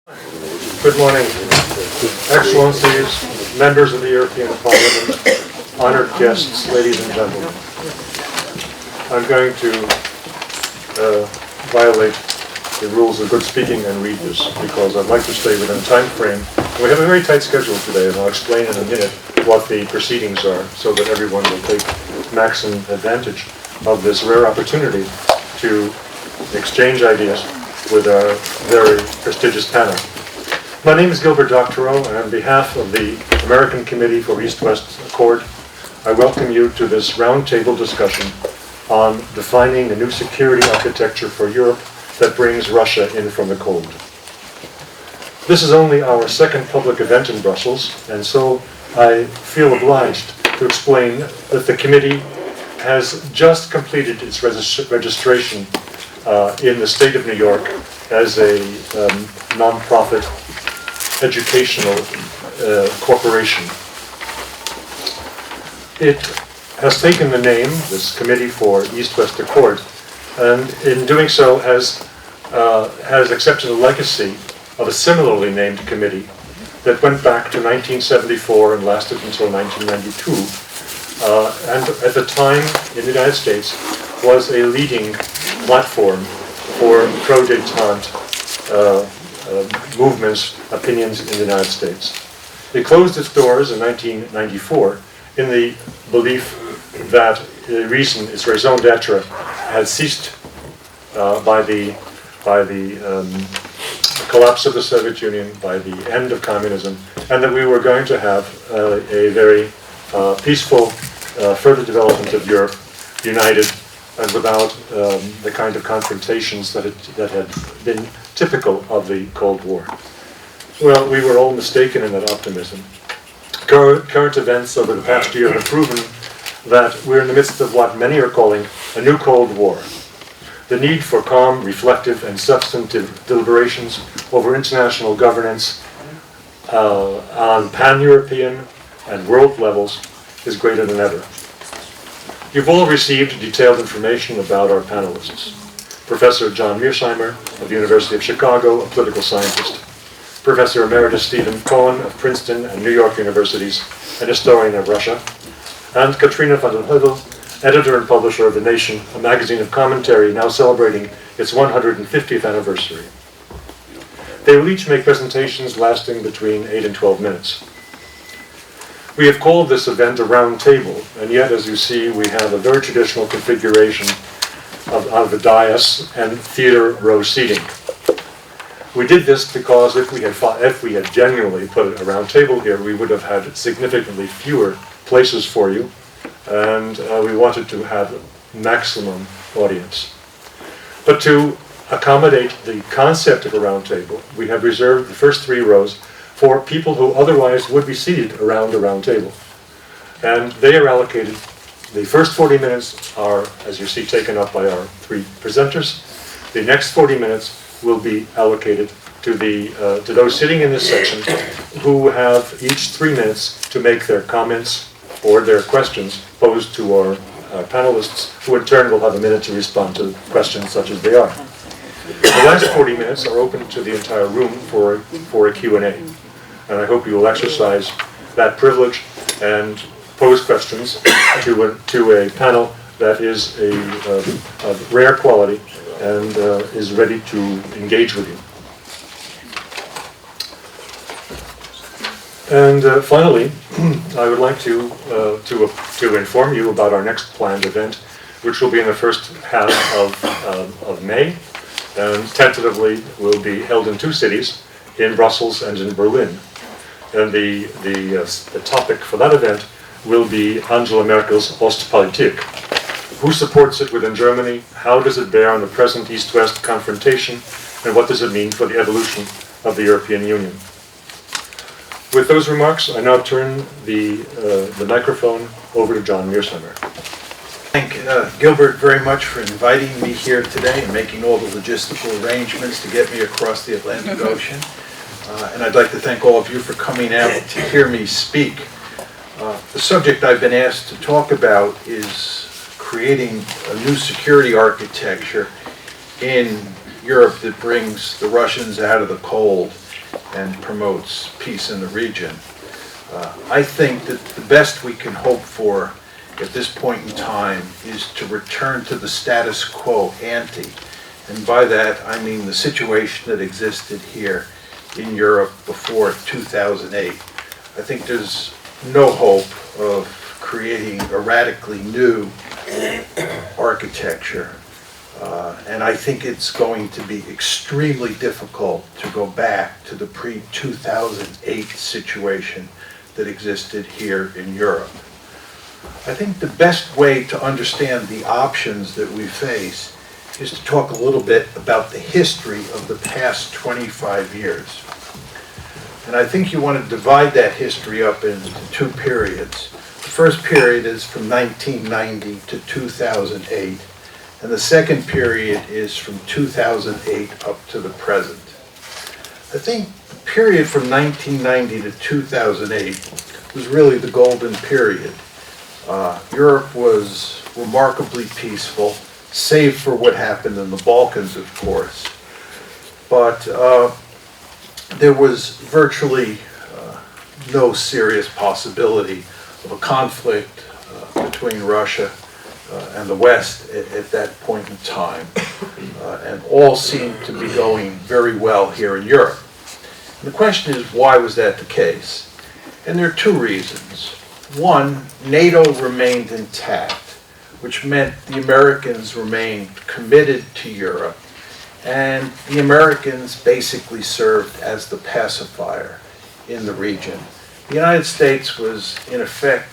Good morning, Excellencies, members of the European Parliament, honored guests, ladies and gentlemen. I'm going to violate the rules of good speaking and read this because I'd like to stay within a time frame. We have a very tight schedule today, and I'll explain in a minute what the proceedings are so that everyone will take maximum advantage of this rare opportunity to exchange ideas with our very prestigious panel. My name is Gilbert Doctorow, and on behalf of the American Committee for East-West Accord, I welcome you to this roundtable discussion on defining a new security architecture for Europe that brings Russia in from the cold. This is only our second public event in Brussels, and so I feel obliged to explain that the committee has just completed its registration in the state of New York as a non-profit educational corporation. It has taken the name, this Committee for East-West Accord, and in doing so has accepted a legacy of a similarly named committee that went back to 1974 and lasted until 1992, and at the time in the United States was a leading platform for pro-détente movements, opinions in the United States. It closed its doors in 1994 in the belief that the reason its raison d'etre had ceased by the collapse of the Soviet Union, by the end of communism, and that we were going to have a very peaceful further development of Europe, united and without the kind of confrontations that had been typical of the Cold War. Well, we were all mistaken in that optimism. Current events over the past year have proven that we're in the midst of what many are calling a new Cold War. The need for calm, reflective, and substantive deliberations over international governance on pan-European and world levels is greater than ever. You've all received detailed information about our panelists. Professor John Mearsheimer of the University of Chicago, a political scientist. Professor Emeritus Stephen Cohen of Princeton and New York Universities, an historian of Russia. And Katrina Vanden, editor and publisher of The Nation, a magazine of commentary now celebrating its 150th anniversary. They will each make presentations lasting between 8 and 12 minutes. We have called this event a round table, and yet, as you see, we have a very traditional configuration of the dais and theater row seating. We did this because if we had genuinely put a round table here, we would have had significantly fewer places for you, and we wanted to have maximum audience. But to accommodate the concept of a round table, we have reserved the first 3 rows for people who otherwise would be seated around a round table. And they are allocated. The first 40 minutes are, as you see, taken up by our 3 presenters. The next 40 minutes will be allocated to those sitting in this section who have each 3 minutes to make their comments or their questions posed to our panelists, who in turn will have a minute to respond to questions such as they are. The last 40 minutes are open to the entire room for a Q&A. And I hope you will exercise that privilege and pose questions to a panel that is of rare quality and is ready to engage with you. And finally, I would like to inform you about our next planned event, which will be in the first half of May, and tentatively will be held in 2 cities, in Brussels and in Berlin. And the topic for that event will be Angela Merkel's Ostpolitik. Who supports it within Germany? How does it bear on the present East-West confrontation? And what does it mean for the evolution of the European Union? With those remarks, I now turn the microphone over to John Mearsheimer. Thank Gilbert very much for inviting me here today and making all the logistical arrangements to get me across the Atlantic Ocean. And I'd like to thank all of you for coming out to hear me speak. The subject I've been asked to talk about is creating a new security architecture in Europe that brings the Russians out of the cold and promotes peace in the region. I think that the best we can hope for at this point in time is to return to the status quo ante. And by that, I mean the situation that existed here in Europe before 2008. I think there's no hope of creating a radically new architecture. And I think it's going to be extremely difficult to go back to the pre-2008 situation that existed here in Europe. I think the best way to understand the options that we face is to talk a little bit about the history of the past 25 years. And I think you want to divide that history up into two periods. The first period is from 1990 to 2008, and the second period is from 2008 up to the present. I think the period from 1990 to 2008 was really the golden period. Europe was remarkably peaceful, save for what happened in the Balkans, of course. But there was virtually no serious possibility of a conflict between Russia and the West at that point in time. And all seemed to be going very well here in Europe. And the question is, why was that the case? And there are two reasons. One, NATO remained intact, which meant the Americans remained committed to Europe, and the Americans basically served as the pacifier in the region. The United States was, in effect,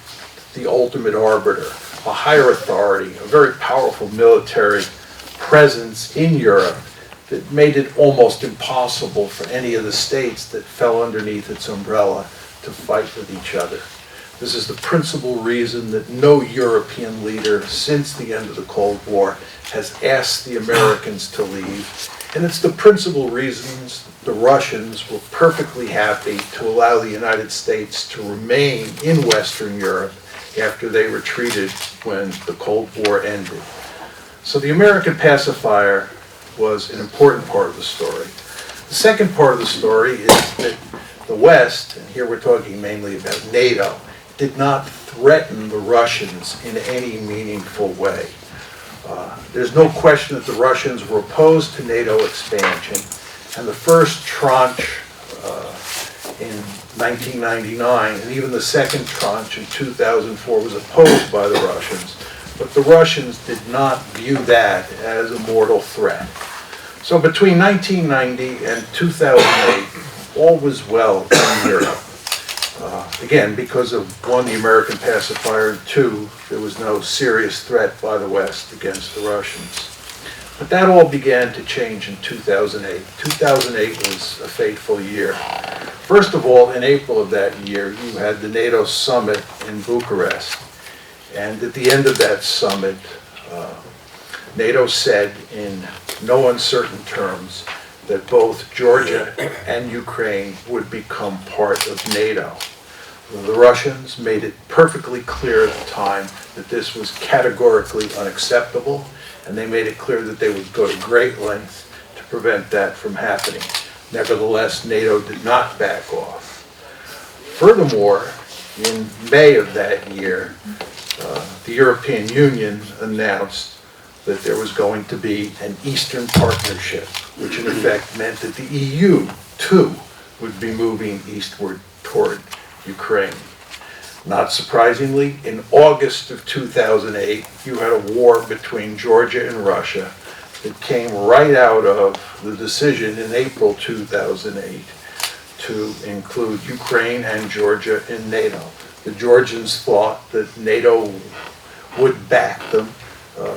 the ultimate arbiter, a higher authority, a very powerful military presence in Europe that made it almost impossible for any of the states that fell underneath its umbrella to fight with each other. This is the principal reason that no European leader since the end of the Cold War has asked the Americans to leave. And it's the principal reasons the Russians were perfectly happy to allow the United States to remain in Western Europe after they retreated when the Cold War ended. So the American pacifier was an important part of the story. The second part of the story is that the West, and here we're talking mainly about NATO, did not threaten the Russians in any meaningful way. There's no question that the Russians were opposed to NATO expansion, and the first tranche in 1999, and even the second tranche in 2004 was opposed by the Russians, but the Russians did not view that as a mortal threat. So between 1990 and 2008, all was well in Europe. Again, because of one, the American pacifier, and two, there was no serious threat by the West against the Russians. But that all began to change in 2008. 2008 was a fateful year. First of all, in April of that year, you had the NATO summit in Bucharest. And at the end of that summit, NATO said in no uncertain terms that both Georgia and Ukraine would become part of NATO. The Russians made it perfectly clear at the time that this was categorically unacceptable, and they made it clear that they would go to great lengths to prevent that from happening. Nevertheless, NATO did not back off. Furthermore, in May of that year, the European Union announced that there was going to be an Eastern Partnership, which in effect meant that the EU, too, would be moving eastward toward Ukraine. Not surprisingly, in August of 2008, you had a war between Georgia and Russia that came right out of the decision in April 2008 to include Ukraine and Georgia in NATO. The Georgians thought that NATO would back them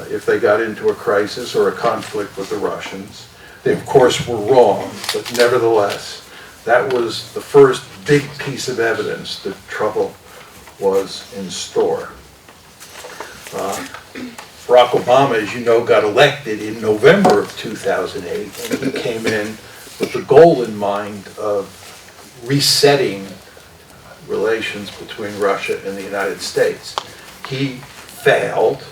if they got into a crisis or a conflict with the Russians. They, of course, were wrong, but nevertheless, that was the first big piece of evidence that trouble was in store. Barack Obama, as you know, got elected in November of 2008, and he came in with the goal in mind of resetting relations between Russia and the United States. He failed,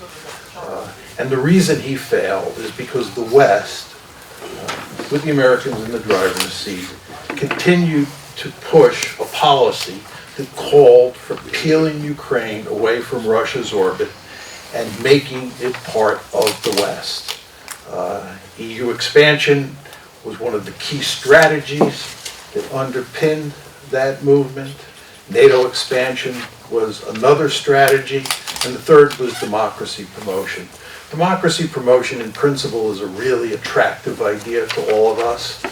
and the reason he failed is because the West, with the Americans in the driver's seat, continued to push a policy that called for peeling Ukraine away from Russia's orbit and making it part of the West. EU expansion was one of the key strategies that underpinned that movement. NATO expansion was another strategy, and the third was democracy promotion. Democracy promotion in principle is a really attractive idea to all of us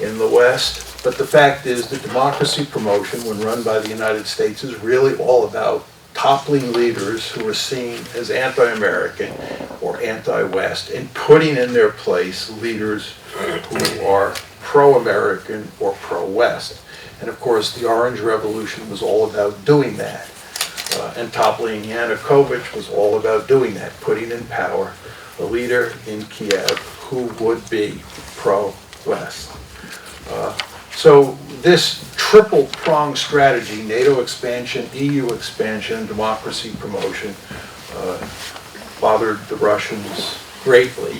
in the West, but the fact is that democracy promotion, when run by the United States, is really all about toppling leaders who are seen as anti-American or anti-West and putting in their place leaders who are pro-American or pro-West. And of course, the Orange Revolution was all about doing that. And toppling Yanukovych was all about doing that, putting in power a leader in Kiev who would be pro-West. So this triple-pronged strategy, NATO expansion, EU expansion, and democracy promotion, bothered the Russians greatly.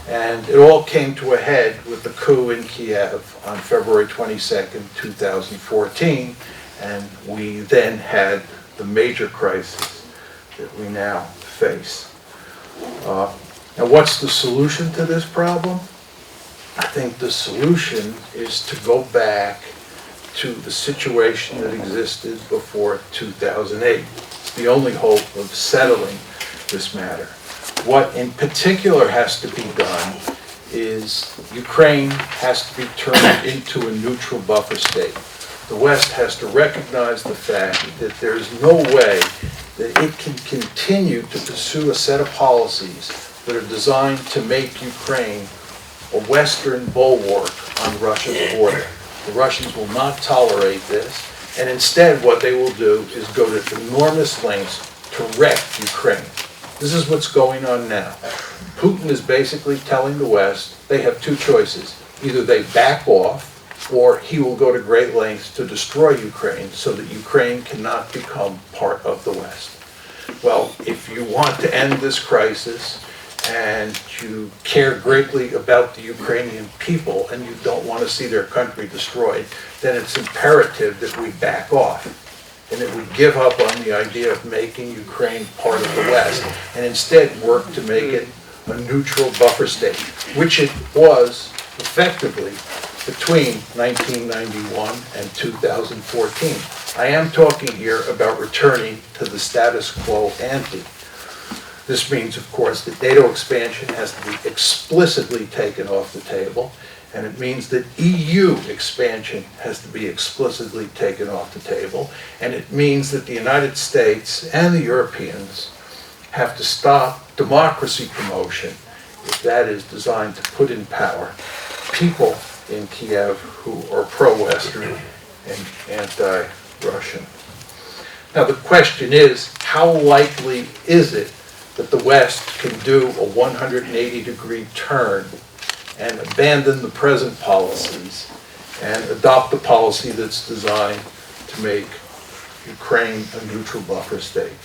And it all came to a head with the coup in Kiev on February 22nd, 2014, and we then had the major crisis that we now face. Now, what's the solution to this problem? I think the solution is to go back to the situation that existed before 2008. It's the only hope of settling this matter. What in particular has to be done is Ukraine has to be turned into a neutral buffer state. The West has to recognize the fact that there's no way that it can continue to pursue a set of policies that are designed to make Ukraine a Western bulwark on Russia's border. The Russians will not tolerate this, and instead what they will do is go to enormous lengths to wreck Ukraine. This is what's going on now. Putin is basically telling the West they have two choices. Either they back off, or he will go to great lengths to destroy Ukraine so that Ukraine cannot become part of the West. Well, if you want to end this crisis, and you care greatly about the Ukrainian people and you don't want to see their country destroyed, then it's imperative that we back off and that we give up on the idea of making Ukraine part of the West and instead work to make it a neutral buffer state, which it was effectively between 1991 and 2014. I am talking here about returning to the status quo ante. This means, of course, that NATO expansion has to be explicitly taken off the table, and it means that EU expansion has to be explicitly taken off the table, and it means that the United States and the Europeans have to stop democracy promotion if that is designed to put in power people in Kiev who are pro-Western and anti-Russian. Now the question is, how likely is it that the West can do a 180-degree turn and abandon the present policies and adopt a policy that's designed to make Ukraine a neutral buffer state?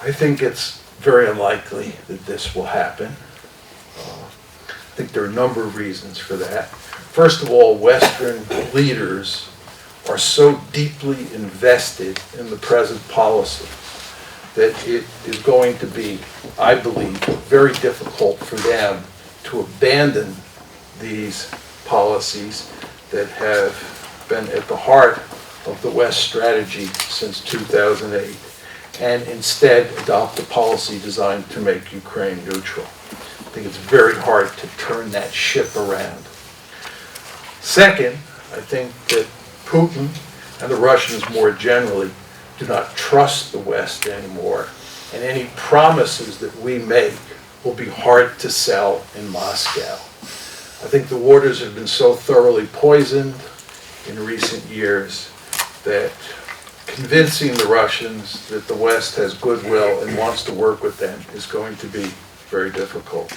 I think it's very unlikely that this will happen. I think there are a number of reasons for that. First of all, Western leaders are so deeply invested in the present policy that it is going to be, I believe, very difficult for them to abandon these policies that have been at the heart of the West strategy since 2008, and instead adopt a policy designed to make Ukraine neutral. I think it's very hard to turn that ship around. Second, I think that Putin and the Russians more generally do not trust the West anymore, and any promises that we make will be hard to sell in Moscow. I think the waters have been so thoroughly poisoned in recent years that convincing the Russians that the West has goodwill and wants to work with them is going to be very difficult.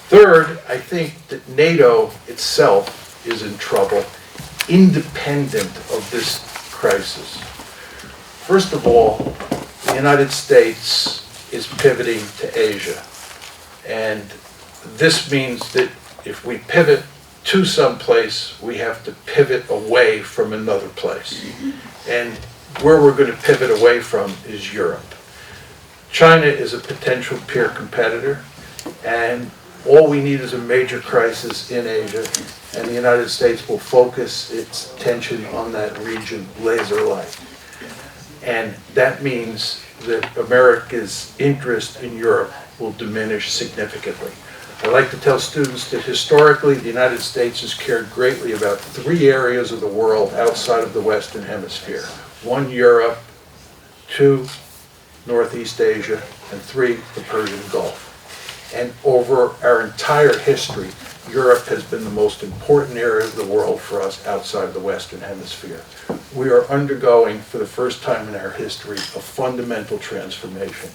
Third, I think that NATO itself is in trouble, independent of this crisis. First of all, the United States is pivoting to Asia. And this means that if we pivot to some place, we have to pivot away from another place. And where we're going to pivot away from is Europe. China is a potential peer competitor, and all we need is a major crisis in Asia, and the United States will focus its attention on that region laser-like. And that means that America's interest in Europe will diminish significantly. I like to tell students that historically the United States has cared greatly about 3 areas of the world outside of the Western Hemisphere. 1, Europe, 2, Northeast Asia, and 3, the Persian Gulf. And over our entire history, Europe has been the most important area of the world for us outside of the Western Hemisphere. We are undergoing, for the first time in our history, a fundamental transformation.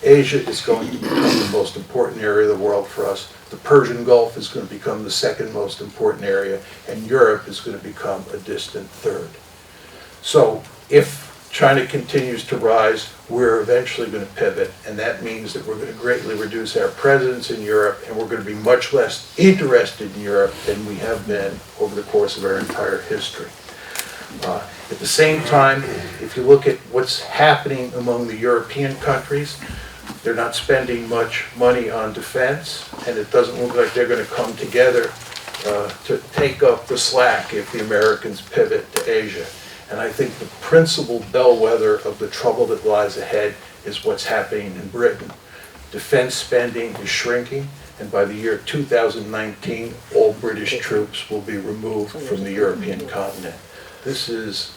Asia is going to become the most important area of the world for us. The Persian Gulf is going to become the second most important area, and Europe is going to become a distant third. So if China continues to rise, we're eventually going to pivot, and that means that we're going to greatly reduce our presence in Europe, and we're going to be much less interested in Europe than we have been over the course of our entire history. At the same time, if you look at what's happening among the European countries, they're not spending much money on defense, and it doesn't look like they're going to come together to take up the slack if the Americans pivot to Asia. And I think the principal bellwether of the trouble that lies ahead is what's happening in Britain. Defense spending is shrinking, and by the year 2019, all British troops will be removed from the European continent. This is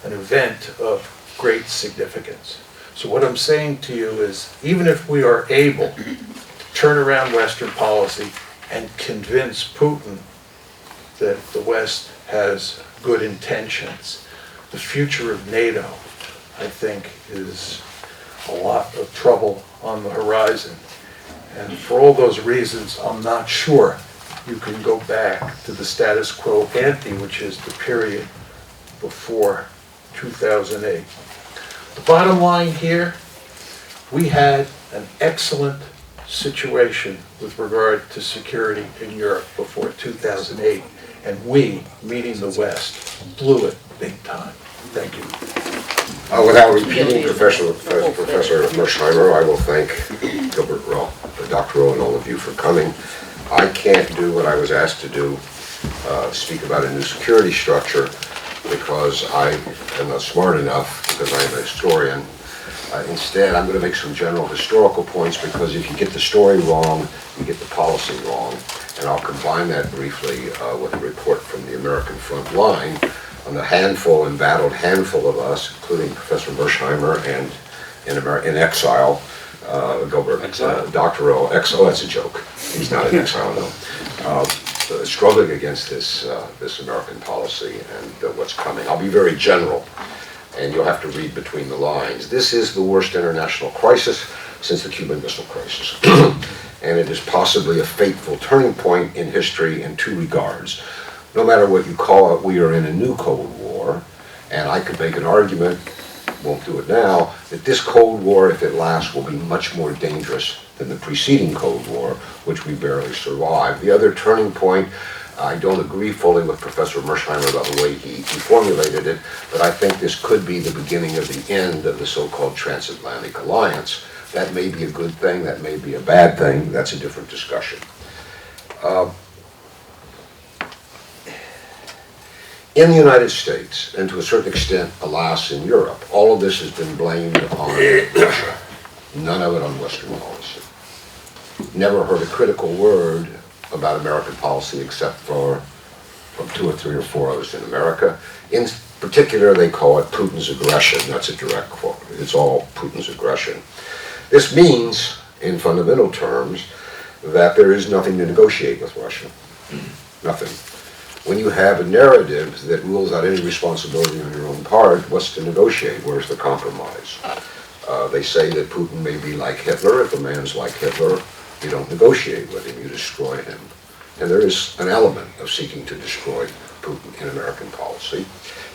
an event of great significance. So what I'm saying to you is, even if we are able to turn around Western policy and convince Putin that the West has good intentions, the future of NATO, I think, is a lot of trouble on the horizon. And for all those reasons, I'm not sure you can go back to the status quo ante, which is the period before 2008. The bottom line here, we had an excellent situation with regard to security in Europe before 2008, and we, meaning the West, blew it big time. Thank you. Without repeating Professor Mearsheimer, I will thank Gilbert, Dr. Rowe, and all of you for coming. I can't do what I was asked to do, speak about a new security structure, because I am not smart enough, because I am a historian. Instead, I'm going to make some general historical points, because if you get the story wrong, you get the policy wrong. And I'll combine that briefly with a report from the American front line on the embattled handful of us, including Professor Mearsheimer and in exile, Gilbert, Doctorow, that's a joke. He's not in exile, no. Struggling against this American policy and what's coming. I'll be very general, and you'll have to read between the lines. This is the worst international crisis since the Cuban Missile Crisis. And it is possibly a fateful turning point in history in 2 regards. No matter what you call it, we are in a new Cold War, and I could make an argument, won't do it now, that this Cold War, if it lasts, will be much more dangerous than the preceding Cold War, which we barely survived. The other turning point, I don't agree fully with Professor Mearsheimer about the way he formulated it, but I think this could be the beginning of the end of the so-called transatlantic alliance. That may be a good thing, that may be a bad thing, that's a different discussion. In the United States, and to a certain extent, alas, in Europe, all of this has been blamed on Russia, none of it on Western policy. Never heard a critical word about American policy except from 2 or 3 or 4 others in America. In particular, they call it Putin's aggression. That's a direct quote. It's all Putin's aggression. This means, in fundamental terms, that there is nothing to negotiate with Russia. Nothing. When you have a narrative that rules out any responsibility on your own part, what's to negotiate? Where's the compromise? They say that Putin may be like Hitler. If a man's like Hitler, you don't negotiate with him, you destroy him. And there is an element of seeking to destroy Putin in American policy.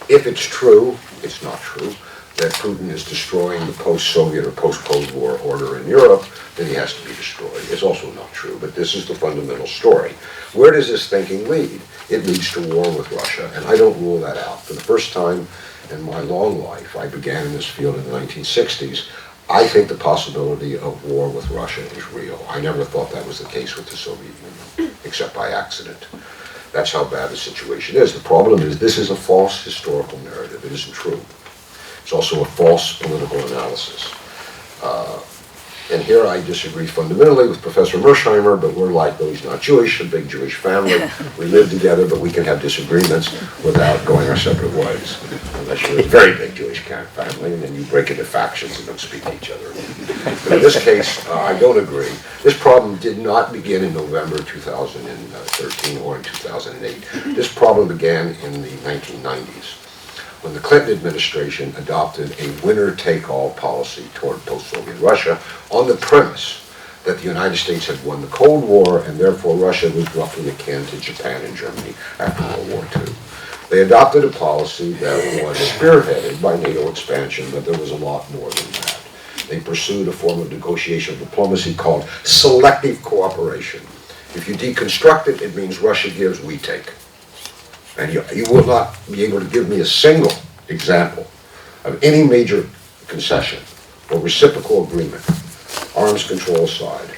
If it's true, it's not true, that Putin is destroying the post-Soviet or post-Cold War order in Europe, then he has to be destroyed. It's also not true, but this is the fundamental story. Where does this thinking lead? It leads to war with Russia, and I don't rule that out. For the first time in my long life, I began in this field in the 1960s, I think the possibility of war with Russia is real. I never thought that was the case with the Soviet Union, except by accident. That's how bad the situation is. The problem is this is a false historical narrative. It isn't true. It's also a false political analysis. And here I disagree fundamentally with Professor Mearsheimer, but we're like, though he's not Jewish, a big Jewish family. We live together, but we can have disagreements without going our separate ways. Unless you're a very big Jewish family, and then you break into factions and don't speak to each other. But in this case, I don't agree. This problem did not begin in November 2013 or in 2008. This problem began in the 1990s, when the Clinton administration adopted a winner-take-all policy toward post-Soviet Russia on the premise that the United States had won the Cold War and therefore Russia was roughly akin to Japan and Germany after World War II. They adopted a policy that was spearheaded by NATO expansion, but there was a lot more than that. They pursued a form of negotiation diplomacy called selective cooperation. If you deconstruct it, it means Russia gives, we take. And you will not be able to give me a single example of any major concession or reciprocal agreement, arms control aside,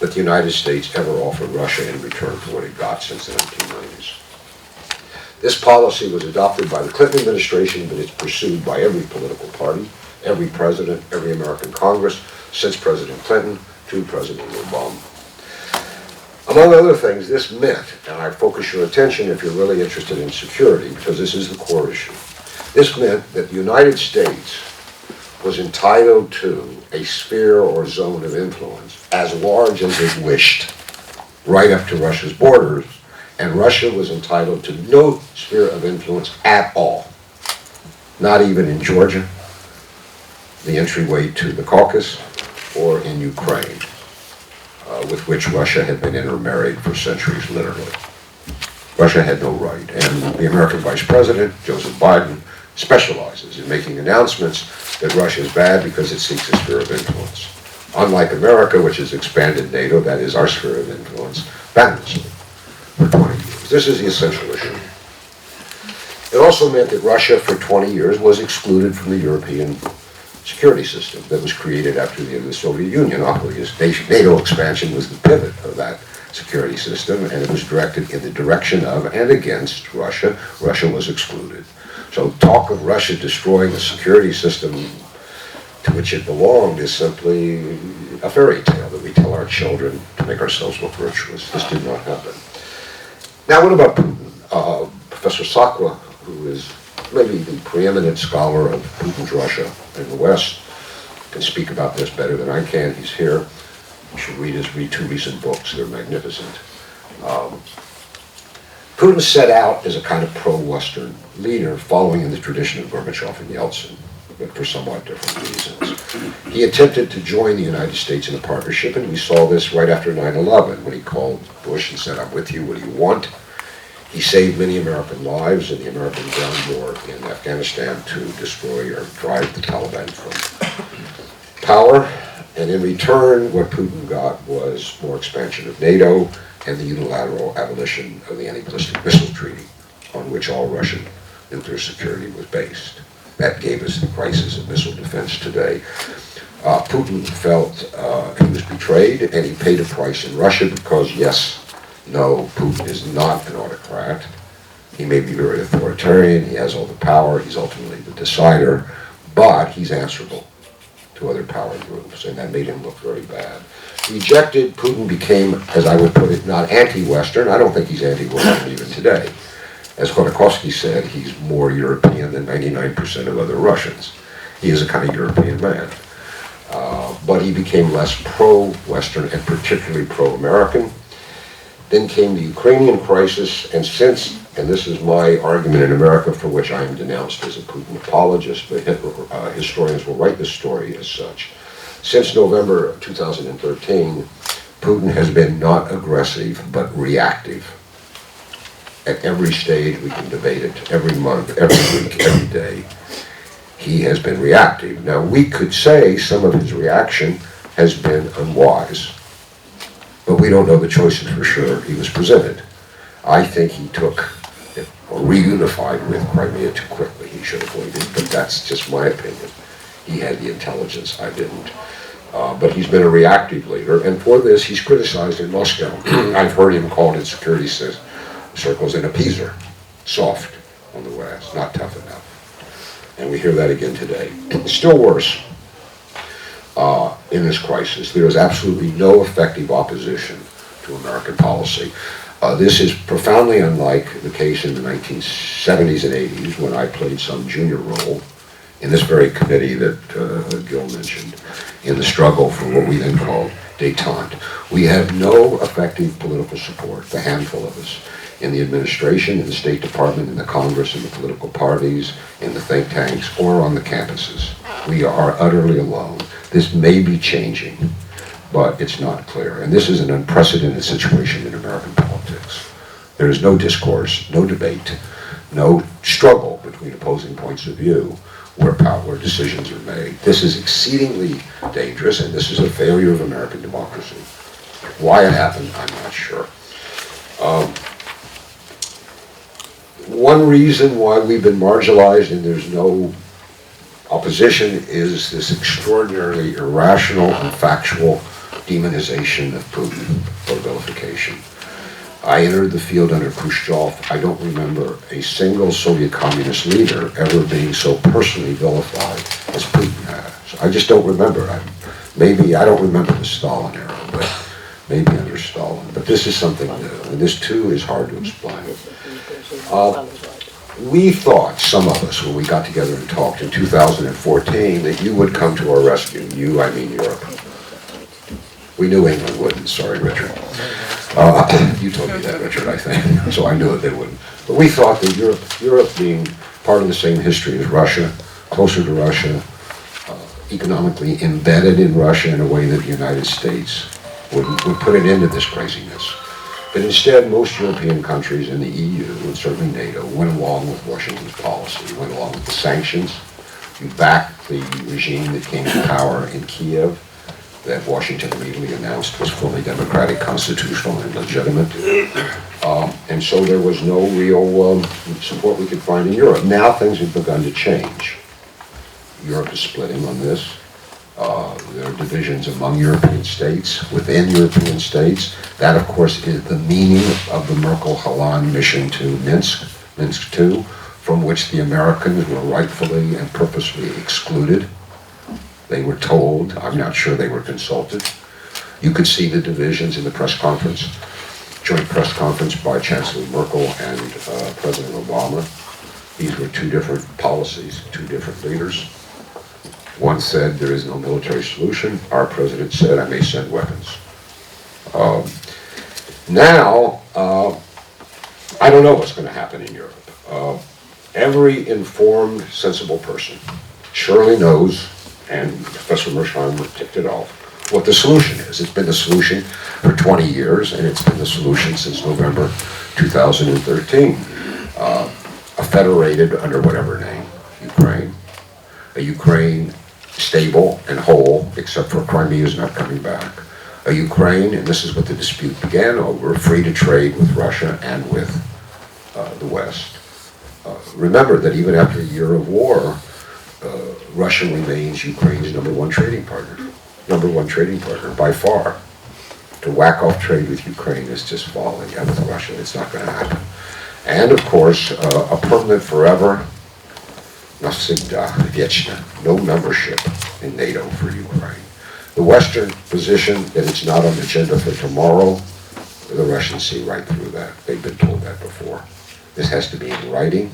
that the United States ever offered Russia in return for what it got since the 1990s. This policy was adopted by the Clinton administration, but it's pursued by every political party, every president, every American Congress, since President Clinton to President Obama. Among other things, this meant, and I focus your attention if you're really interested in security, because this is the core issue, this meant that the United States was entitled to a sphere or zone of influence as large as it wished, right up to Russia's borders, and Russia was entitled to no sphere of influence at all, not even in Georgia, the entryway to the Caucasus, or in Ukraine, with which Russia had been intermarried for centuries, literally. Russia had no right, and the American Vice President, Joseph Biden, specializes in making announcements that Russia is bad because it seeks a sphere of influence. Unlike America, which has expanded NATO, that is our sphere of influence, boundlessly for 20 years. This is the essential issue. It also meant that Russia, for 20 years, was excluded from the European security system that was created after the end of the Soviet Union. NATO expansion was the pivot of that security system, and it was directed in the direction of and against Russia. Russia was excluded. So talk of Russia destroying the security system to which it belonged is simply a fairy tale that we tell our children to make ourselves look virtuous. This did not happen. Now, what about Putin? Professor Sakwa, who is maybe the preeminent scholar of Putin's Russia in the West, can speak about this better than I can. He's here. You should read his two recent books. They're magnificent. Putin set out as a kind of pro-Western leader, following in the tradition of Gorbachev and Yeltsin, but for somewhat different reasons. He attempted to join the United States in a partnership, and we saw this right after 9/11, when he called Bush and said, "I'm with you, what do you want?" He saved many American lives in the American ground war in Afghanistan to destroy or drive the Taliban from power. And in return, what Putin got was more expansion of NATO and the unilateral abolition of the Anti-Ballistic Missile Treaty, on which all Russian nuclear security was based. That gave us the crisis of missile defense today. Putin felt he was betrayed, and he paid a price in Russia because, yes, no, Putin is not an autocrat. He may be very authoritarian, he has all the power, he's ultimately the decider, but he's answerable to other power groups, and that made him look very bad. Rejected, Putin became, as I would put it, not anti-Western. I don't think he's anti-Western even today. As Khodorkovsky said, he's more European than 99% of other Russians. He is a kind of European man. But he became less pro-Western and particularly pro-American. Then came the Ukrainian crisis, and since, and this is my argument in America for which I am denounced as a Putin apologist, but historians will write this story as such. Since November 2013, Putin has been not aggressive, but reactive. At every stage we can debate it, every month, every week, every day. he has been reactive. Now, we could say some of his reaction has been unwise, but we don't know the choices for sure he was presented. I think he took or reunified with Crimea too quickly. He should have waited, but that's just my opinion. He had the intelligence, I didn't. But he's been a reactive leader, and for this he's criticized in Moscow. I've heard him called in security circles an appeaser, soft on the West, not tough enough. And we hear that again today. Still worse, in this crisis, there is absolutely no effective opposition to American policy. This is profoundly unlike the case in the 1970s and 80s when I played some junior role in this very committee that Gil mentioned, in the struggle for what we then called détente. We have no effective political support, the handful of us, in the administration, in the State Department, in the Congress, in the political parties, in the think tanks, or on the campuses. We are utterly alone. This may be changing, but it's not clear. And this is an unprecedented situation in American politics. There is no discourse, no debate, no struggle between opposing points of view where decisions are made. This is exceedingly dangerous, and this is a failure of American democracy. Why it happened, I'm not sure. One reason why we've been marginalized and there's no opposition is this extraordinarily irrational and factual demonization of Putin, or vilification. I entered the field under Khrushchev. I don't remember a single Soviet communist leader ever being so personally vilified as Putin has. I just don't remember. I don't remember the Stalin era, but maybe under Stalin. But this is something new, and this too is hard to explain. We thought, some of us, when we got together and talked in 2014, that you would come to our rescue. You, I mean Europe. We knew England wouldn't. Sorry, Richard. You told me that, Richard, I think. So I knew that they wouldn't. But we thought that Europe being part of the same history as Russia, closer to Russia, economically embedded in Russia in a way that the United States would put an end to this craziness. But instead, most European countries in the EU, and certainly NATO, went along with Washington's policy, went along with the sanctions. You backed the regime that came to power in Kiev, that Washington immediately announced was fully democratic, constitutional, and legitimate. And so there was no real support we could find in Europe. Now things have begun to change. Europe is splitting on this. There are divisions among European states, within European states. That, of course, is the meaning of the Merkel-Hollande mission to Minsk, Minsk II, from which the Americans were rightfully and purposely excluded. They were told, I'm not sure they were consulted. You could see the divisions in the press conference, joint press conference by Chancellor Merkel and President Obama. These were two different policies, two different leaders. One said there is no military solution. Our president said, I may send weapons. Now, I don't know what's going to happen in Europe. Every informed, sensible person surely knows, and Professor Mearsheimer ticked it off, what the solution is. It's been the solution for 20 years, and it's been the solution since November 2013. A federated, under whatever name, Ukraine. A Ukraine stable and whole, except for Crimea is not coming back. A Ukraine, and this is what the dispute began over, free to trade with Russia and with the West. Remember that even after a year of war, Russia remains Ukraine's number one trading partner by far. To whack off trade with Ukraine is just folly, and with Russia it's not going to happen. And of course, a permanent forever, навсегда, вечно, no membership in NATO for Ukraine. The Western position that it's not on the agenda for tomorrow, the Russians see right through that. They've been told that before. This has to be in writing.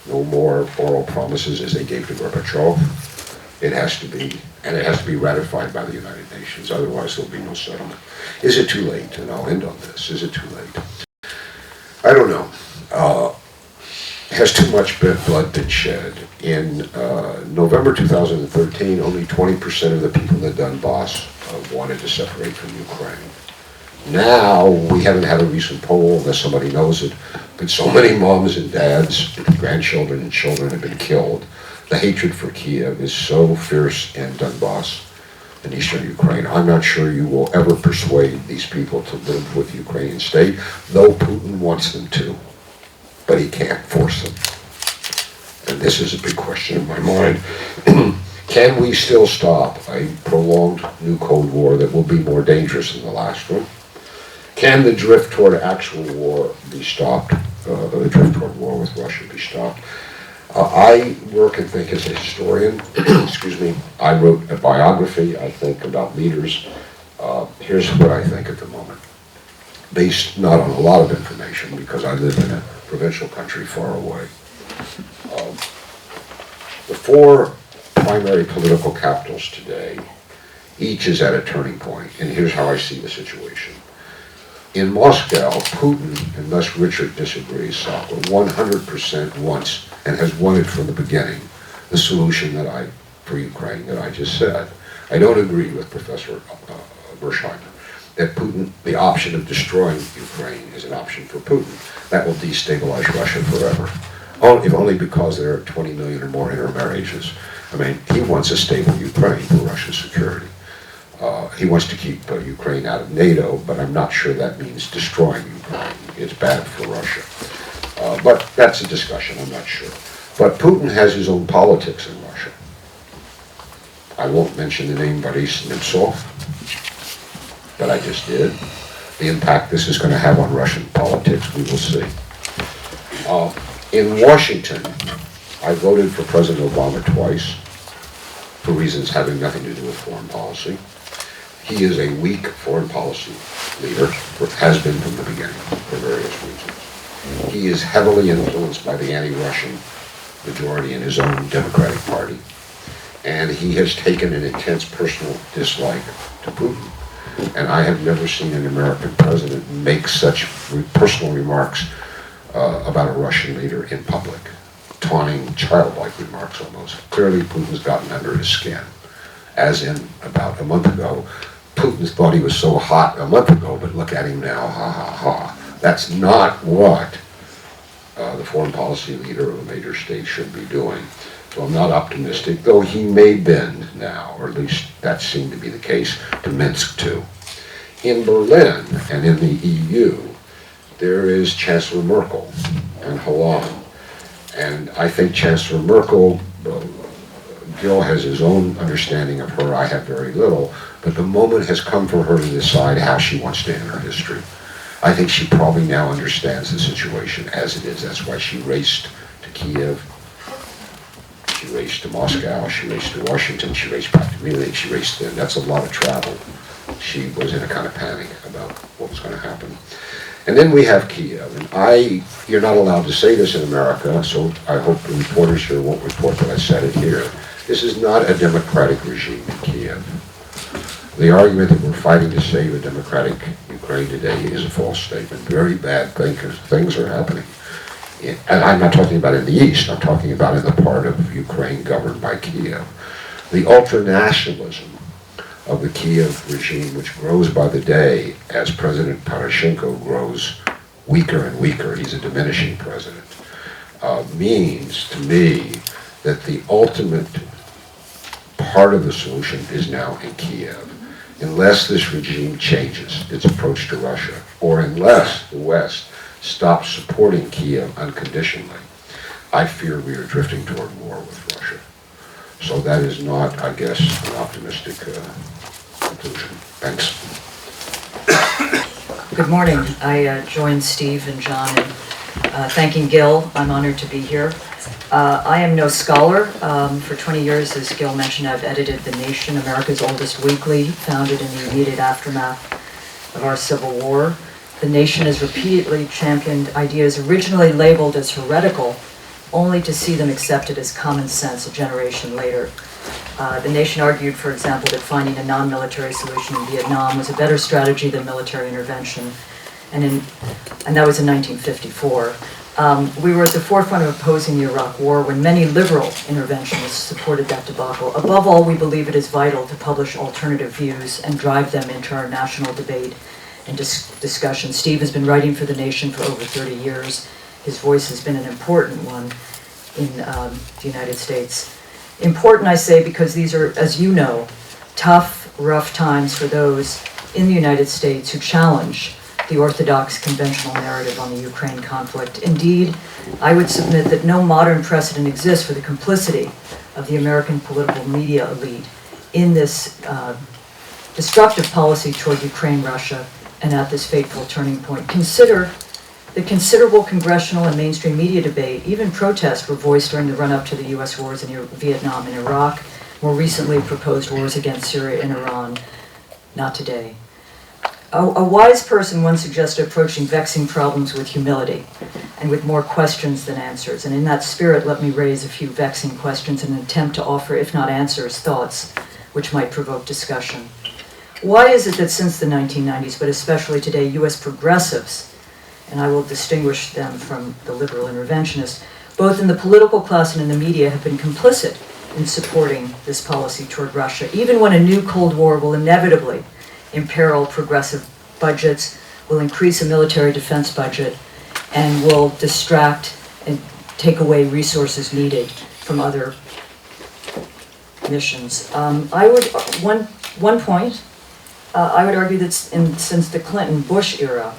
No more oral promises as they gave to Gorbachev. It has to be, and it has to be ratified by the United Nations. Otherwise, there'll be no settlement. Is it too late? And I'll end on this. Is it too late? I don't know. Has too much blood been shed? In November 2013, only 20% of the people in Donbass wanted to separate from Ukraine. Now, we haven't had a recent poll, unless somebody knows it, but so many moms and dads, grandchildren and children have been killed The hatred for Kiev is so fierce in Donbass in eastern Ukraine. I'm not sure you will ever persuade these people to live with the Ukrainian state, though Putin wants them to, but he can't force them. And this is a big question in my mind. Can we still stop a prolonged new Cold War that will be more dangerous than the last one? Can the drift toward actual war be stopped? The drift toward war with Russia be stopped? I work and think as a historian. Excuse me. I wrote a biography, I think, about leaders. Here's what I think at the moment, based not on a lot of information, because I live in a provincial country far away. The four primary political capitals today, each is at a turning point, and here's how I see the situation. In Moscow, Putin, unless Richard disagrees, 100% wants, and has wanted from the beginning, the solution for Ukraine that I just said. I don't agree with Professor Mearsheimer that Putin, the option of destroying Ukraine is an option for Putin. That will destabilize Russia forever, if only because there are 20 million or more intermarriages. I mean, he wants a stable Ukraine for Russia's security. He wants to keep Ukraine out of NATO, but I'm not sure that means destroying Ukraine. It's bad for Russia. But that's a discussion, I'm not sure. But Putin has his own politics in Russia. I won't mention the name Boris Nemtsov, but I just did. The impact this is going to have on Russian politics, we will see. In Washington, I voted for President Obama twice, for reasons having nothing to do with foreign policy. He is a weak foreign policy leader, has been from the beginning, for various reasons. He is heavily influenced by the anti-Russian majority in his own Democratic Party, and he has taken an intense personal dislike to Putin. And I have never seen an American president make such personal remarks about a Russian leader in public. Taunting, childlike remarks almost. Clearly Putin's gotten under his skin. As in, about a month ago, Putin thought he was so hot a month ago, but look at him now, ha ha ha. That's not what the foreign policy leader of a major state should be doing. So I'm not optimistic, though he may bend now, or at least that seemed to be the case, to Minsk too. In Berlin and in the EU, there is Chancellor Merkel and Hollande. And I think Chancellor Merkel, Gil has his own understanding of her, I have very little, but the moment has come for her to decide how she wants to enter history. I think she probably now understands the situation as it is. That's why she raced to Kiev, she raced to Moscow, she raced to Washington, she raced back to Munich, she raced in. That's a lot of travel. She was in a kind of panic about what was going to happen. And then we have Kiev, and you're not allowed to say this in America, so I hope the reporters here won't report that I said it here. This is not a democratic regime in Kiev. The argument that we're fighting to save a democratic Ukraine today is a false statement. Very bad things are happening. And I'm not talking about in the east, I'm talking about in the part of Ukraine governed by Kiev. The ultranationalism of the Kiev regime, which grows by the day as President Poroshenko grows weaker and weaker, he's a diminishing president, means to me that the ultimate part of the solution is now in Kiev. Unless this regime changes its approach to Russia, or unless the West stops supporting Kiev unconditionally, I fear we are drifting toward war with Russia. So that is not, I guess, an optimistic conclusion. Thanks. Good morning. I joined Steve and John in thanking Gil. I'm honored to be here. I am no scholar. For 20 years, as Gil mentioned, I've edited The Nation, America's oldest weekly, founded in the immediate aftermath of our Civil War. The Nation has repeatedly championed ideas originally labeled as heretical, only to see them accepted as common sense a generation later. The Nation argued, for example, that finding a non-military solution in Vietnam was a better strategy than military intervention, and that was in 1954. We were at the forefront of opposing the Iraq War when many liberal interventionists supported that debacle. Above all, we believe it is vital to publish alternative views and drive them into our national debate and discussion. Steve has been writing for The Nation for over 30 years. His voice has been an important one in the United States. Important, I say, because these are, as you know, tough, rough times for those in the United States who challenge the orthodox conventional narrative on the Ukraine conflict. Indeed, I would submit that no modern precedent exists for the complicity of the American political media elite in this destructive policy toward Ukraine, Russia, and at this fateful turning point. Consider the considerable congressional and mainstream media debate, even protests were voiced during the run-up to the U.S. wars in Vietnam and Iraq, more recently proposed wars against Syria and Iran. Not today. A wise person once suggested approaching vexing problems with humility and with more questions than answers. And in that spirit, let me raise a few vexing questions in an attempt to offer, if not answers, thoughts which might provoke discussion. Why is it that since the 1990s, but especially today, U.S. progressives, and I will distinguish them from the liberal interventionists, both in the political class and in the media, have been complicit in supporting this policy toward Russia, even when a new Cold War will inevitably imperil progressive budgets, will increase a military defense budget, and will distract and take away resources needed from other missions. I would argue that since the Clinton-Bush era,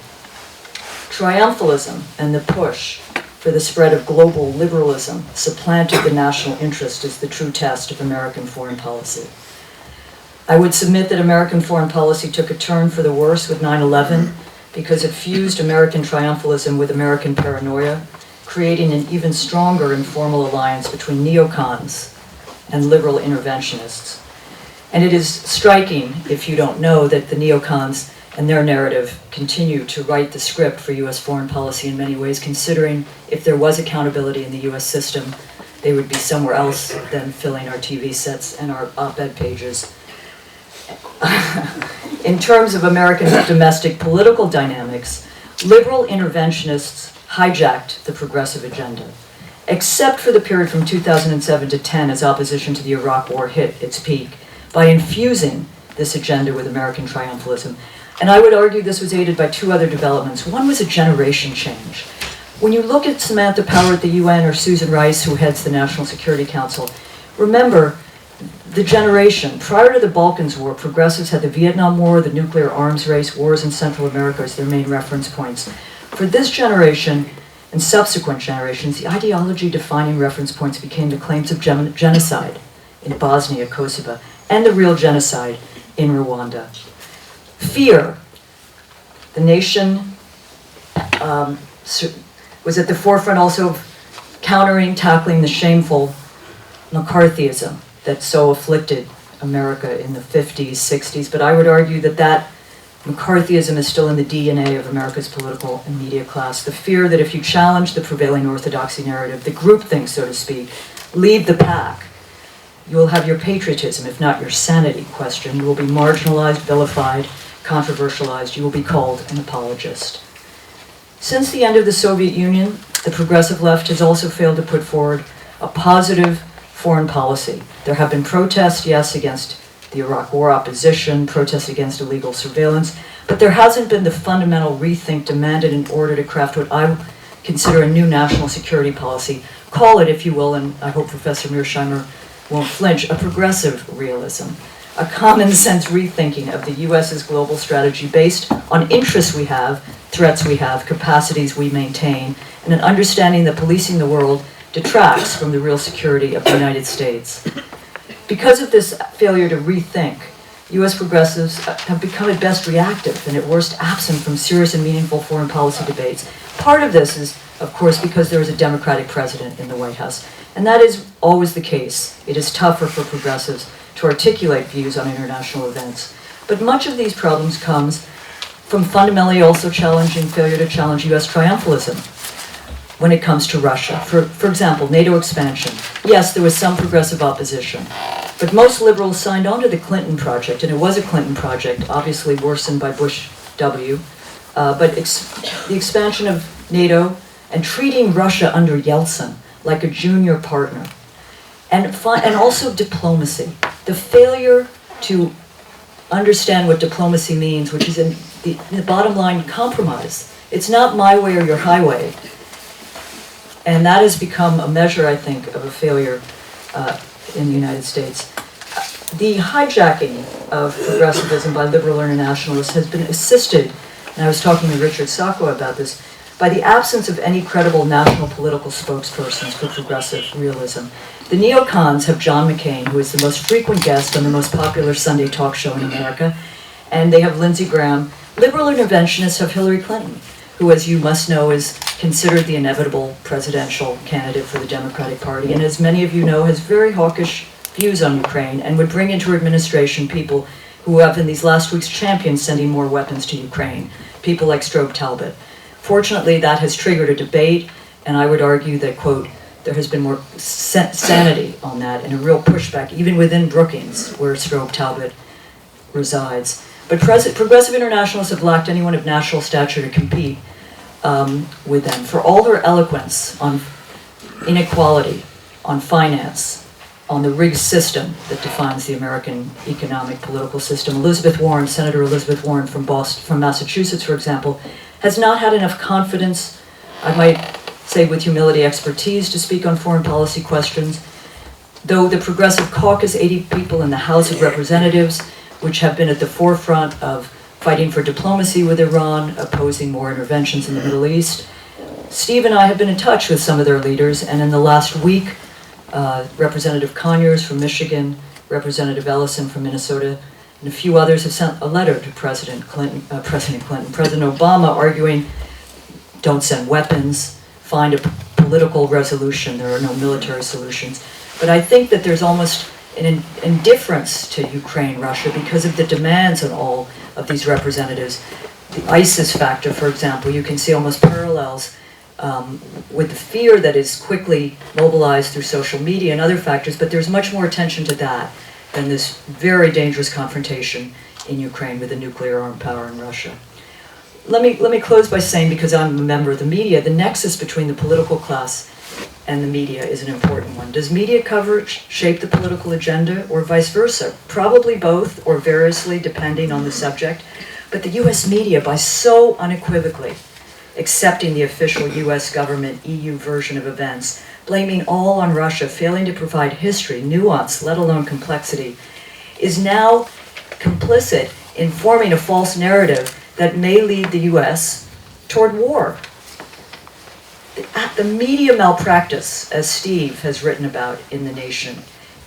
triumphalism and the push for the spread of global liberalism supplanted the national interest as the true test of American foreign policy. I would submit that American foreign policy took a turn for the worse with 9/11 because it fused American triumphalism with American paranoia, creating an even stronger informal alliance between neocons and liberal interventionists. And it is striking, if you don't know, that the neocons and their narrative continue to write the script for U.S. foreign policy in many ways, considering if there was accountability in the U.S. system, they would be somewhere else than filling our TV sets and our op-ed pages. In terms of American domestic political dynamics, liberal interventionists hijacked the progressive agenda, except for the period from 2007 to 10 as opposition to the Iraq War hit its peak, by infusing this agenda with American triumphalism. And I would argue this was aided by two other developments. One was a generation change. When you look at Samantha Power at the UN or Susan Rice, who heads the National Security Council, remember the generation. Prior to the Balkans War, progressives had the Vietnam War, the nuclear arms race, wars in Central America as their main reference points. For this generation and subsequent generations, the ideology-defining reference points became the claims of genocide in Bosnia, Kosovo, and the real genocide in Rwanda. Fear. The nation was at the forefront also of tackling the shameful McCarthyism that so afflicted America in the 50s, 60s, but I would argue that McCarthyism is still in the DNA of America's political and media class. The fear that if you challenge the prevailing orthodoxy narrative, the groupthink, so to speak, leave the pack, you will have your patriotism, if not your sanity, questioned. You will be marginalized, vilified, controversialized. You will be called an apologist. Since the end of the Soviet Union, the progressive left has also failed to put forward a positive foreign policy. There have been protests, yes, against the Iraq War opposition, protests against illegal surveillance, but there hasn't been the fundamental rethink demanded in order to craft what I consider a new national security policy. Call it, if you will, and I hope Professor Mearsheimer won't flinch, a progressive realism, a common sense rethinking of the U.S.'s global strategy based on interests we have, threats we have, capacities we maintain, and an understanding that policing the world detracts from the real security of the United States. Because of this failure to rethink, U.S. progressives have become at best reactive and at worst absent from serious and meaningful foreign policy debates. Part of this is, of course, because there is a Democratic president in the White House. And that is always the case. It is tougher for progressives to articulate views on international events. But much of these problems comes from fundamentally also failure to challenge U.S. triumphalism when it comes to Russia. For example, NATO expansion. Yes, there was some progressive opposition, but most liberals signed on to the Clinton project, and it was a Clinton project, obviously worsened by Bush W. But the expansion of NATO and treating Russia under Yeltsin like a junior partner, and also diplomacy. The failure to understand what diplomacy means, which is in the bottom line compromise. It's not my way or your highway. And that has become a measure, I think, of a failure in the United States. The hijacking of progressivism by liberal internationalists has been assisted, and I was talking to Richard Sacco about this, by the absence of any credible national political spokespersons for progressive realism. The neocons have John McCain, who is the most frequent guest on the most popular Sunday talk show in America, and they have Lindsey Graham. Liberal interventionists have Hillary Clinton, who, as you must know, is considered the inevitable presidential candidate for the Democratic Party, and as many of you know, has very hawkish views on Ukraine and would bring into her administration people who have in these last weeks championed sending more weapons to Ukraine, people like Strobe Talbot. Fortunately, that has triggered a debate, and I would argue that, quote, there has been more sanity on that and a real pushback, even within Brookings, where Strobe Talbot resides. But progressive internationalists have lacked anyone of national stature to compete with them. For all their eloquence on inequality, on finance, on the rigged system that defines the American economic political system, Elizabeth Warren, Senator Elizabeth Warren from Massachusetts, for example, has not had enough confidence, I might say with humility, expertise to speak on foreign policy questions. Though the Progressive Caucus, 80 people in the House of Representatives, which have been at the forefront of fighting for diplomacy with Iran, opposing more interventions in the Middle East. Steve and I have been in touch with some of their leaders, and in the last week, Representative Conyers from Michigan, Representative Ellison from Minnesota, and a few others have sent a letter to President Obama arguing, don't send weapons, find a political resolution, there are no military solutions. But I think that there's almost an indifference to Ukraine, Russia, because of the demands on all of these representatives. The ISIS factor, for example, you can see almost parallels with the fear that is quickly mobilized through social media and other factors, but there's much more attention to that than this very dangerous confrontation in Ukraine with the nuclear armed power in Russia. Let me close by saying, because I'm a member of the media, the nexus between the political class and the media is an important one. Does media coverage shape the political agenda, or vice versa? Probably both, or variously, depending on the subject. But the US media, by so unequivocally accepting the official US government EU version of events, blaming all on Russia, failing to provide history, nuance, let alone complexity, is now complicit in forming a false narrative that may lead the US toward war. The media malpractice, as Steve has written about in The Nation,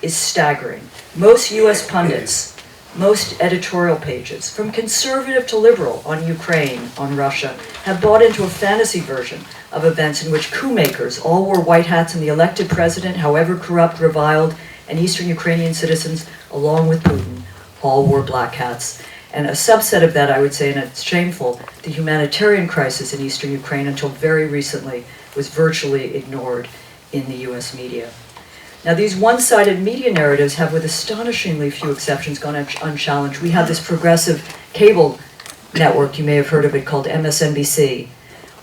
is staggering. Most US pundits, most editorial pages, from conservative to liberal on Ukraine, on Russia, have bought into a fantasy version of events in which coup makers all wore white hats and the elected president, however corrupt, reviled, and Eastern Ukrainian citizens, along with Putin, all wore black hats. And a subset of that, I would say, and it's shameful, the humanitarian crisis in Eastern Ukraine until very recently was virtually ignored in the US media. Now, these one-sided media narratives have, with astonishingly few exceptions, gone unchallenged. We have this progressive cable network, you may have heard of it, called MSNBC.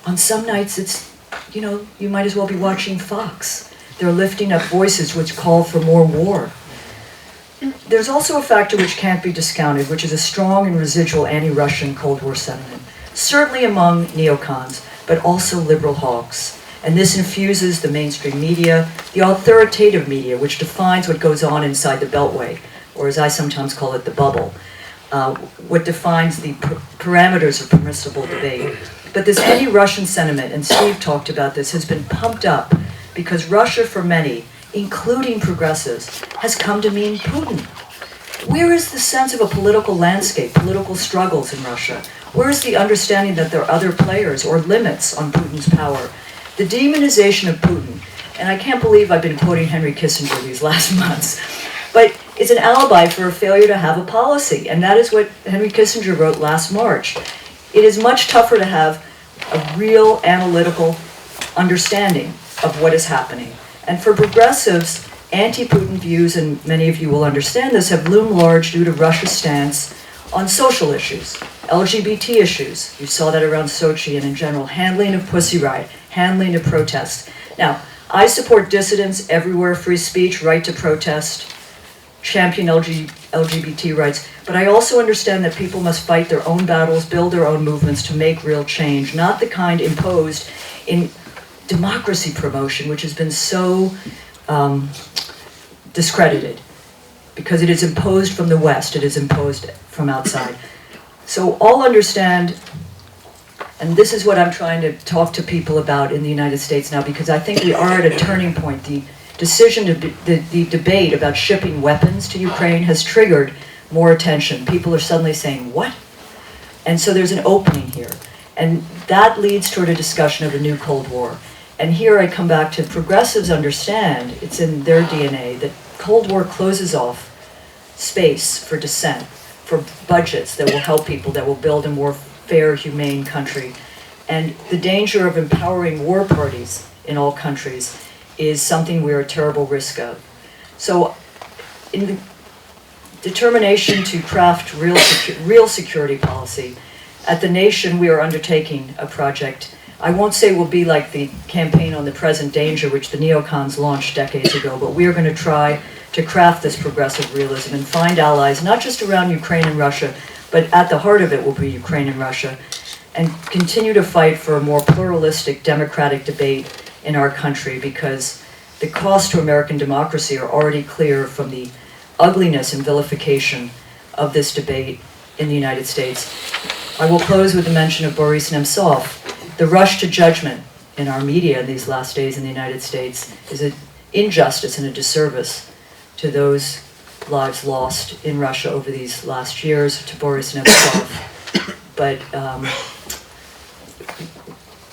On some nights, it's, you might as well be watching Fox. They're lifting up voices which call for more war. There's also a factor which can't be discounted, which is a strong and residual anti-Russian Cold War sentiment, certainly among neocons, but also liberal hawks. And this infuses the mainstream media, the authoritative media, which defines what goes on inside the Beltway, or as I sometimes call it, the bubble, what defines the parameters of permissible debate. But this anti-Russian sentiment, and Steve talked about this, has been pumped up because Russia, for many, including progressives, has come to mean Putin. Where is the sense of a political landscape, political struggles in Russia? Where is the understanding that there are other players or limits on Putin's power? The demonization of Putin, and I can't believe I've been quoting Henry Kissinger these last months, but it's an alibi for a failure to have a policy, and that is what Henry Kissinger wrote last March. It is much tougher to have a real analytical understanding of what is happening. And for progressives, anti-Putin views, and many of you will understand this, have loomed large due to Russia's stance on social issues, LGBT issues. You saw that around Sochi and in general, handling of Pussy Riot, handling of protests. Now, I support dissidents everywhere, free speech, right to protest, champion LGBT rights, but I also understand that people must fight their own battles, build their own movements to make real change, not the kind imposed in democracy promotion, which has been so discredited because it is imposed from the West, it is imposed from outside. So all understand, and this is what I'm trying to talk to people about in the United States now, because I think we are at a turning point. The decision to the debate about shipping weapons to Ukraine has triggered more attention. People are suddenly saying, what? And so there's an opening here. And that leads toward a discussion of a new Cold War. And here I come back to progressives understand, it's in their DNA, that Cold War closes off space for dissent, for budgets that will help people, that will build a more fair, humane country. And the danger of empowering war parties in all countries is something we're at terrible risk of. So in the determination to craft real security policy, at the Nation we are undertaking a project. I won't say will be like the campaign on the present danger, which the neocons launched decades ago, but we are going to try to craft this progressive realism and find allies, not just around Ukraine and Russia, but at the heart of it will be Ukraine and Russia, and continue to fight for a more pluralistic, democratic debate in our country, because the costs to American democracy are already clear from the ugliness and vilification of this debate in the United States. I will close with a mention of Boris Nemtsov. The rush to judgment in our media in these last days in the United States is an injustice and a disservice to those lives lost in Russia over these last years, to Boris Nemtsov. But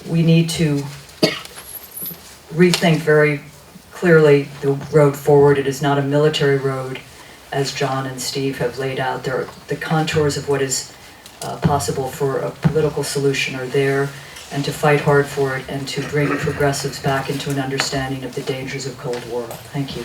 we need to rethink very clearly the road forward. It is not a military road, as John and Steve have laid out. The contours of what is possible for a political solution are there, and to fight hard for it and to bring progressives back into an understanding of the dangers of Cold War. Thank you.